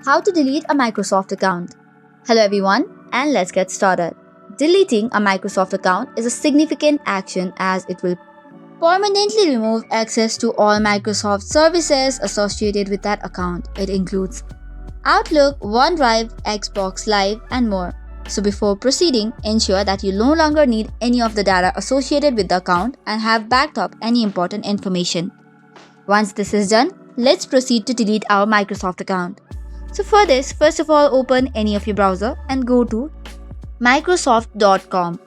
How to delete a Microsoft account. Hello everyone, and let's get started. Deleting a Microsoft account is a significant action as it will permanently remove access to all Microsoft services associated with that account. It includes Outlook, OneDrive, Xbox Live, and more. So before proceeding, ensure that you no longer need any of the data associated with the account and have backed up any important information. Once this is done, let's proceed to delete our Microsoft account. So for this, first of all, open any of your browser and go to Microsoft.com.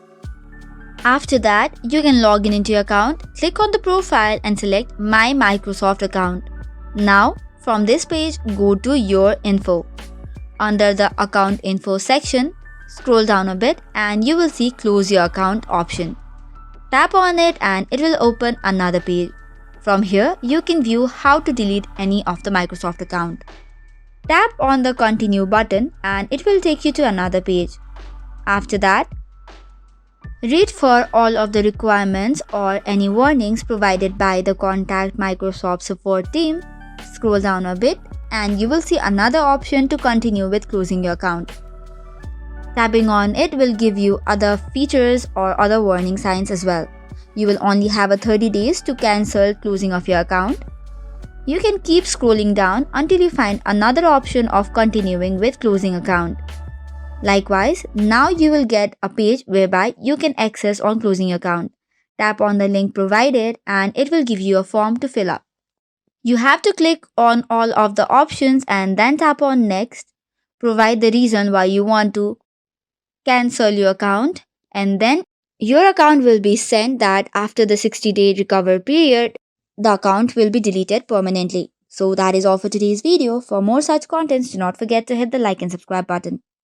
After that, you can log in into your account, click on the profile and select My Microsoft account. Now, from this page, go to Your Info. Under the Account Info section, scroll down a bit and you will see Close Your Account option. Tap on it and it will open another page. From here, you can view how to delete any of the Microsoft account. Tap on the Continue button and it will take you to another page. After that, read for all of the requirements or any warnings provided by the Contact Microsoft support team. Scroll down a bit and you will see another option to continue with closing your account. Tapping on it will give you other features or other warning signs as well. You will only have a 30 days to cancel closing of your account. You can keep scrolling down until you find another option of continuing with closing account. Likewise, now you will get a page whereby you can access on closing account. Tap on the link provided and it will give you a form to fill up. You have to click on all of the options and then tap on next. Provide the reason why you want to cancel your account, and then your account will be sent that after the 60-day recovery period, the account will be deleted permanently. So that is all for today's video. For more such contents, do not forget to hit the like and subscribe button.